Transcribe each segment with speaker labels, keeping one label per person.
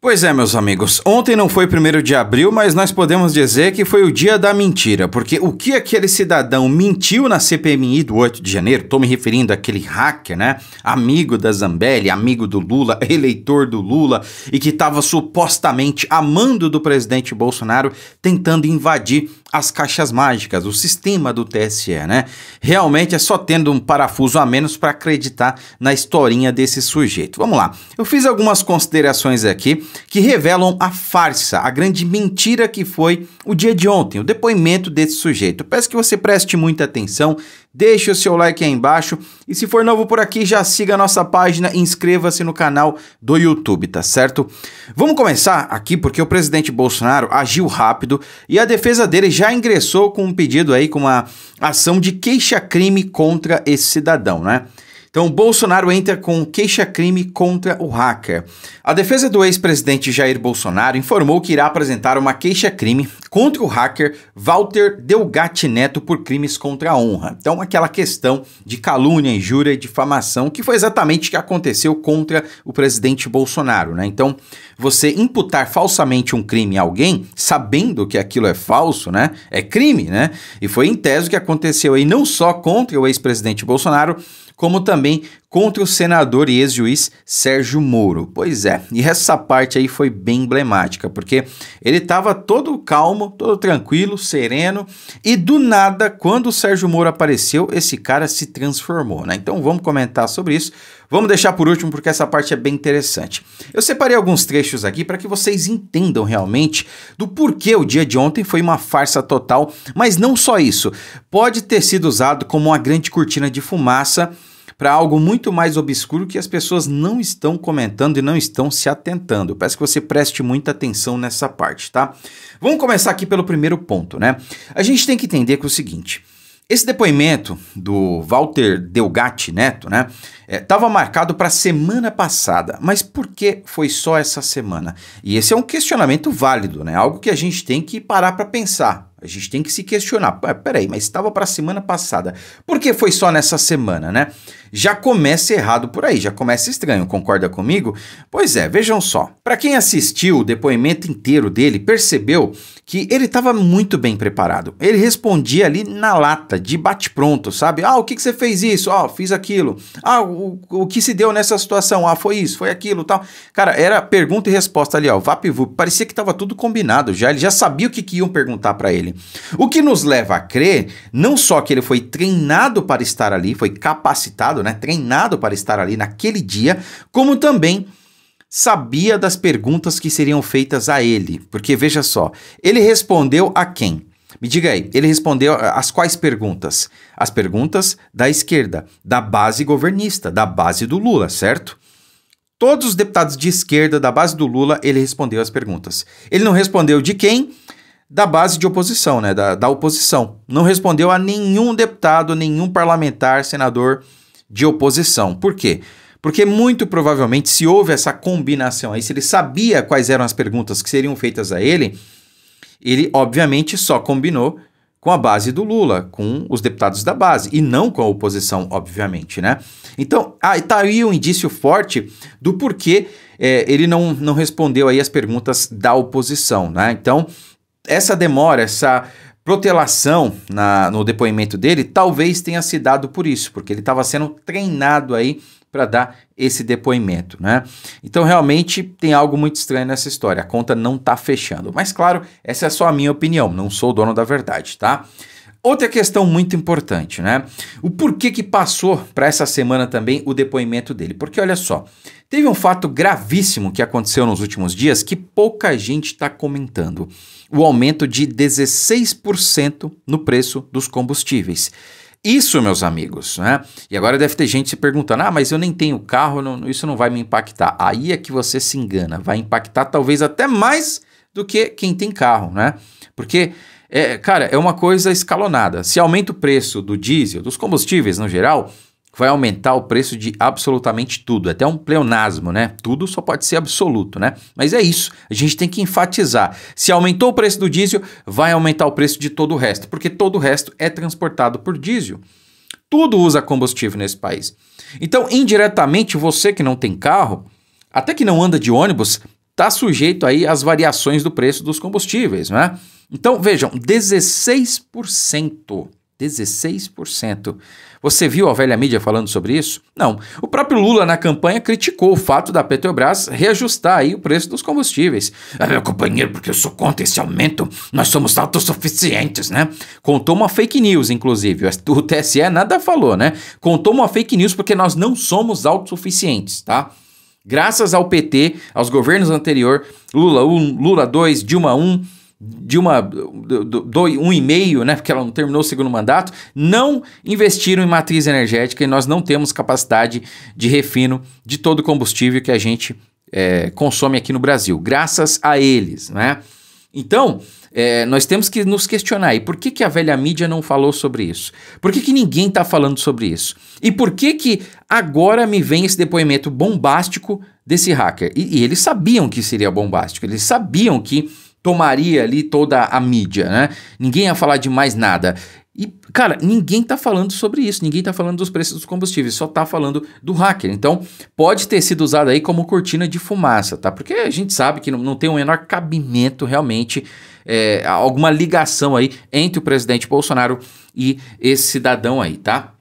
Speaker 1: Pois é, meus amigos, ontem não foi 1º de abril, mas nós podemos dizer que foi o dia da mentira, porque o que aquele cidadão mentiu na CPMI do 8 de janeiro, tô me referindo àquele hacker, né, amigo da Zambelli, amigo do Lula, eleitor do Lula, e que estava supostamente amando do presidente Bolsonaro, tentando invadir as caixas mágicas, o sistema do TSE, né? Realmente é só tendo um parafuso a menos para acreditar na historinha desse sujeito. Vamos lá, eu fiz algumas considerações aqui que revelam a farsa, a grande mentira que foi o dia de ontem, o depoimento desse sujeito. Eu peço que você preste muita atenção, deixe o seu like aí embaixo e se for novo por aqui, já siga a nossa página e inscreva-se no canal do YouTube, tá certo? Vamos começar aqui porque o presidente Bolsonaro agiu rápido e a defesa dele já ingressou com um pedido aí, com uma ação de queixa-crime contra esse cidadão, né? Então, Bolsonaro entra com queixa-crime contra o hacker. A defesa do ex-presidente Jair Bolsonaro informou que irá apresentar uma queixa-crime contra o hacker Walter Delgatti Neto por crimes contra a honra. Então, aquela questão de calúnia, injúria e difamação, que foi exatamente o que aconteceu contra o presidente Bolsonaro, né? Então, você imputar falsamente um crime a alguém, sabendo que aquilo é falso, né? É crime, né? E foi em tese o que aconteceu aí, não só contra o ex-presidente Bolsonaro, como também contra o senador e ex-juiz Sérgio Moro. Pois é, e essa parte aí foi bem emblemática, porque ele estava todo calmo, todo tranquilo, sereno, e do nada, quando o Sérgio Moro apareceu, esse cara se transformou, né? Então vamos comentar sobre isso. Vamos deixar por último, porque essa parte é bem interessante. Eu separei alguns trechos aqui para que vocês entendam realmente do porquê o dia de ontem foi uma farsa total, mas não só isso. Pode ter sido usado como uma grande cortina de fumaça para algo muito mais obscuro que as pessoas não estão comentando e não estão se atentando. Eu peço que você preste muita atenção nessa parte, tá? Vamos começar aqui pelo primeiro ponto, né? A gente tem que entender que é o seguinte: esse depoimento do Walter Delgatti Neto, né, estava marcado para a semana passada, mas por que foi só essa semana? E esse é um questionamento válido, né? Algo que a gente tem que parar para pensar. A gente tem que se questionar. Peraí, mas estava para a semana passada. Por que foi só nessa semana, né? Já começa errado por aí, já começa estranho, concorda comigo? Pois é, vejam só. Para quem assistiu o depoimento inteiro dele, percebeu que ele estava muito bem preparado. Ele respondia ali na lata, de bate-pronto, sabe? Ah, o que você fez isso? Ah, fiz aquilo. Ah, o que se deu nessa situação? Ah, foi isso, foi aquilo, tal. Cara, era pergunta e resposta ali, ó, vapt-vupt. Parecia que estava tudo combinado já, ele já sabia o que iam perguntar para ele. O que nos leva a crer, não só que ele foi treinado para estar ali, foi capacitado, né, treinado para estar ali naquele dia, como também sabia das perguntas que seriam feitas a ele. Porque veja só, ele respondeu a quem? Me diga aí, ele respondeu as quais perguntas? As perguntas da esquerda, da base governista, da base do Lula, certo? Todos os deputados de esquerda da base do Lula, ele respondeu as perguntas. Ele não respondeu de quem? Da base de oposição, né? Da oposição. Não respondeu a nenhum deputado, nenhum parlamentar, senador de oposição. Por quê? Porque muito provavelmente, se houve essa combinação aí, se ele sabia quais eram as perguntas que seriam feitas a ele obviamente só combinou com a base do Lula, com os deputados da base, e não com a oposição, obviamente, né? Então, tá aí um indício forte do porquê ele não respondeu aí as perguntas da oposição, né? Então, essa demora, essa protelação no depoimento dele, talvez tenha se dado por isso, porque ele estava sendo treinado aí para dar esse depoimento, né? Então, realmente, tem algo muito estranho nessa história. A conta não está fechando. Mas, claro, essa é só a minha opinião. Não sou o dono da verdade, tá? Outra questão muito importante, né? O porquê que passou para essa semana também o depoimento dele. Porque, olha só, teve um fato gravíssimo que aconteceu nos últimos dias que pouca gente está comentando. O aumento de 16% no preço dos combustíveis. Isso, meus amigos, né? E agora deve ter gente se perguntando, mas eu nem tenho carro, isso não vai me impactar. Aí é que você se engana, vai impactar talvez até mais do que quem tem carro, né? Porque, cara, é uma coisa escalonada. Se aumenta o preço do diesel, dos combustíveis no geral, vai aumentar o preço de absolutamente tudo. É até um pleonasmo, né? Tudo só pode ser absoluto, né? Mas é isso, a gente tem que enfatizar. Se aumentou o preço do diesel, vai aumentar o preço de todo o resto, porque todo o resto é transportado por diesel. Tudo usa combustível nesse país. Então, indiretamente, você que não tem carro, até que não anda de ônibus, está sujeito aí às variações do preço dos combustíveis, né? Então, vejam, 16%. 16%. Você viu a velha mídia falando sobre isso? Não. O próprio Lula na campanha criticou o fato da Petrobras reajustar aí o preço dos combustíveis. Meu companheiro, porque eu sou contra esse aumento, nós somos autossuficientes, né? Contou uma fake news, inclusive. O TSE nada falou, né? Contou uma fake news porque nós não somos autossuficientes, tá? Graças ao PT, aos governos anteriores, Lula 1, Lula 2, Dilma 1, Dilma 1,5, né, porque ela não terminou o segundo mandato, não investiram em matriz energética e nós não temos capacidade de refino de todo o combustível que a gente consome aqui no Brasil, graças a eles, né? Então, nós temos que nos questionar aí, por que a velha mídia não falou sobre isso? Por que ninguém está falando sobre isso? E por que agora me vem esse depoimento bombástico desse hacker? E eles sabiam que seria bombástico, eles sabiam que tomaria ali toda a mídia, né? Ninguém ia falar de mais nada. E, cara, ninguém tá falando sobre isso, ninguém tá falando dos preços dos combustíveis, só tá falando do hacker. Então, pode ter sido usado aí como cortina de fumaça, tá? Porque a gente sabe que não tem o menor cabimento realmente, alguma ligação aí entre o presidente Bolsonaro e esse cidadão aí, tá?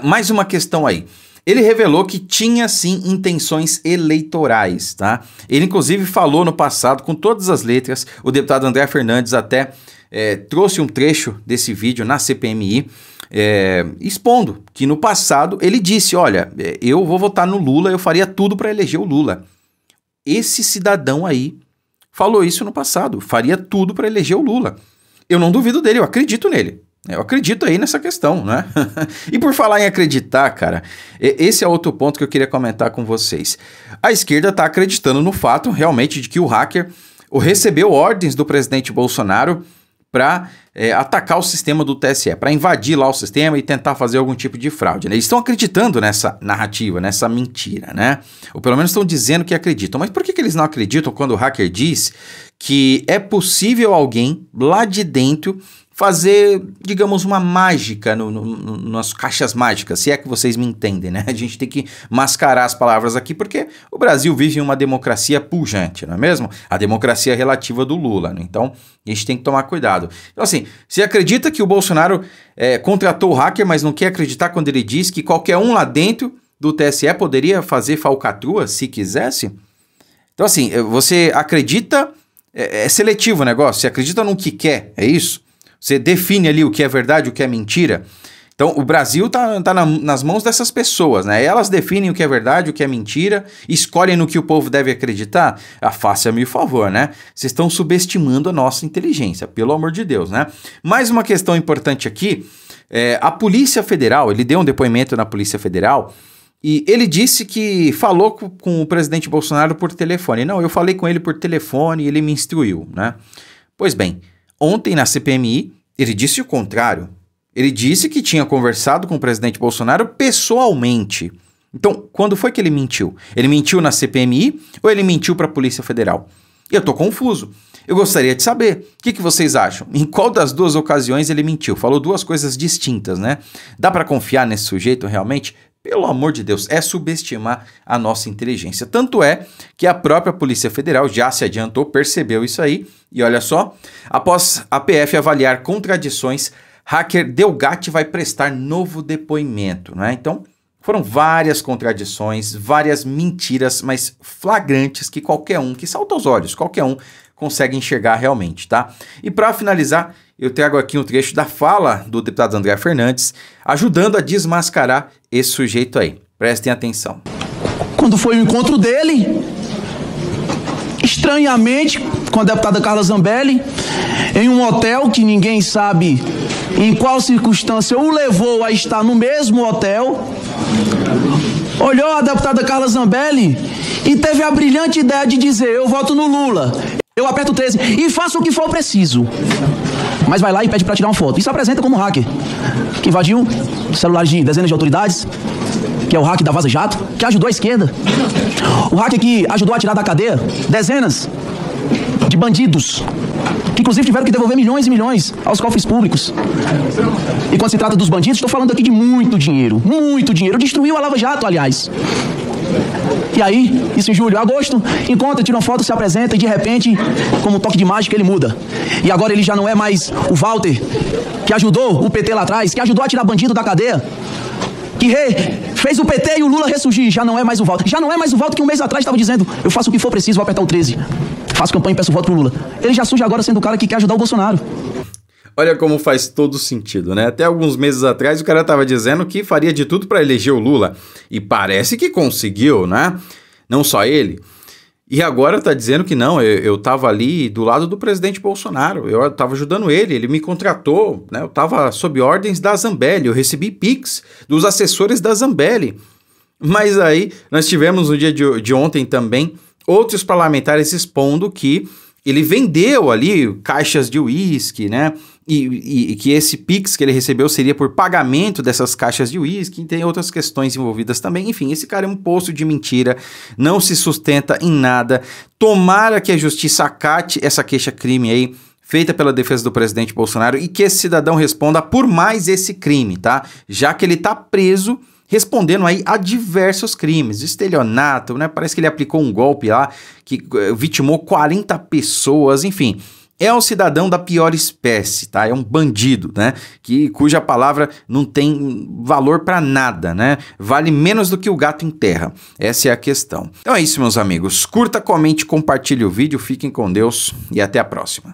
Speaker 1: Mais uma questão aí. Ele revelou que tinha sim intenções eleitorais, tá? Ele inclusive falou no passado com todas as letras, o deputado André Fernandes até trouxe um trecho desse vídeo na CPMI, expondo que no passado ele disse, olha, eu vou votar no Lula, eu faria tudo para eleger o Lula. Esse cidadão aí falou isso no passado, faria tudo para eleger o Lula. Eu não duvido dele, eu acredito nele. Eu acredito aí nessa questão, né? E por falar em acreditar, cara, esse é outro ponto que eu queria comentar com vocês. A esquerda está acreditando no fato, realmente, de que o hacker recebeu ordens do presidente Bolsonaro para atacar o sistema do TSE, para invadir lá o sistema e tentar fazer algum tipo de fraude, né? Eles estão acreditando nessa narrativa, nessa mentira, né? Ou pelo menos estão dizendo que acreditam. Mas por que eles não acreditam quando o hacker diz que é possível alguém lá de dentro fazer, digamos, uma mágica nas caixas mágicas, se é que vocês me entendem, né? A gente tem que mascarar as palavras aqui, porque o Brasil vive em uma democracia pujante, não é mesmo? A democracia relativa do Lula, né? Então, a gente tem que tomar cuidado. Então, assim, você acredita que o Bolsonaro contratou o hacker, mas não quer acreditar quando ele diz que qualquer um lá dentro do TSE poderia fazer falcatrua se quisesse? Então, assim, você acredita... É seletivo o negócio, você acredita no que quer, é isso? Você define ali o que é verdade, o que é mentira. Então, o Brasil tá nas mãos dessas pessoas, né? Elas definem o que é verdade, o que é mentira, escolhem no que o povo deve acreditar. Faça-me o favor, né? Vocês estão subestimando a nossa inteligência, pelo amor de Deus, né? Mais uma questão importante aqui, a Polícia Federal, ele deu um depoimento na Polícia Federal, e ele disse que falou com o presidente Bolsonaro por telefone. Não, eu falei com ele por telefone e ele me instruiu, né? Pois bem, ontem na CPMI, ele disse o contrário. Ele disse que tinha conversado com o presidente Bolsonaro pessoalmente. Então, quando foi que ele mentiu? Ele mentiu na CPMI ou ele mentiu para a Polícia Federal? Eu tô confuso. Eu gostaria de saber. O que vocês acham? Em qual das duas ocasiões ele mentiu? Falou duas coisas distintas, né? Dá para confiar nesse sujeito realmente? Pelo amor de Deus, é subestimar a nossa inteligência. Tanto é que a própria Polícia Federal já se adiantou, percebeu isso aí. E olha só, após a PF avaliar contradições, hacker Delgatti vai prestar novo depoimento, né? Então, foram várias contradições, várias mentiras, mas flagrantes que qualquer um, que salta aos olhos, qualquer um consegue enxergar realmente, tá? E para finalizar, eu trago aqui um trecho da fala do deputado André Fernandes, ajudando a desmascarar esse sujeito aí. Prestem atenção.
Speaker 2: Quando foi o encontro dele, estranhamente, com a deputada Carla Zambelli, em um hotel que ninguém sabe em qual circunstância o levou a estar no mesmo hotel, olhou a deputada Carla Zambelli e teve a brilhante ideia de dizer: eu voto no Lula, eu aperto 13 e faço o que for preciso. Mas vai lá e pede para tirar uma foto. Isso apresenta como hacker, que invadiu celulares de dezenas de autoridades, que é o hack da Vaza Jato, que ajudou a esquerda. O hacker que ajudou a tirar da cadeia dezenas de bandidos, que inclusive tiveram que devolver milhões e milhões aos cofres públicos. E quando se trata dos bandidos, estou falando aqui de muito dinheiro. Muito dinheiro. Destruiu a Lava Jato, aliás. E aí, isso em julho, agosto, encontra, tira uma foto, se apresenta e de repente, como um toque de mágica, ele muda. E agora ele já não é mais o Walter, que ajudou o PT lá atrás, que ajudou a tirar bandido da cadeia, que fez o PT e o Lula ressurgir. Já não é mais o Walter. Já não é mais o Walter que um mês atrás estava dizendo: eu faço o que for preciso, vou apertar o 13. Faço campanha e peço voto pro Lula. Ele já surge agora sendo o cara que quer ajudar o Bolsonaro.
Speaker 1: Olha como faz todo sentido, né? Até alguns meses atrás o cara estava dizendo que faria de tudo para eleger o Lula. E parece que conseguiu, né? Não só ele. E agora tá dizendo que não, eu tava ali do lado do presidente Bolsonaro, eu tava ajudando ele me contratou, né? Eu tava sob ordens da Zambelli, eu recebi Pix dos assessores da Zambelli. Mas aí nós tivemos no dia de ontem também outros parlamentares expondo que ele vendeu ali caixas de uísque, né? E que esse Pix que ele recebeu seria por pagamento dessas caixas de uísque, e tem outras questões envolvidas também. Enfim, esse cara é um poço de mentira, não se sustenta em nada. Tomara que a justiça acate essa queixa-crime aí, feita pela defesa do presidente Bolsonaro, e que esse cidadão responda por mais esse crime, tá? Já que ele tá preso, respondendo aí a diversos crimes, estelionato, né? Parece que ele aplicou um golpe lá que vitimou 40 pessoas, enfim. É um cidadão da pior espécie, tá? É um bandido, né? Cuja palavra não tem valor pra nada, né? Vale menos do que o gato em terra. Essa é a questão. Então é isso, meus amigos. Curta, comente, compartilhe o vídeo. Fiquem com Deus e até a próxima.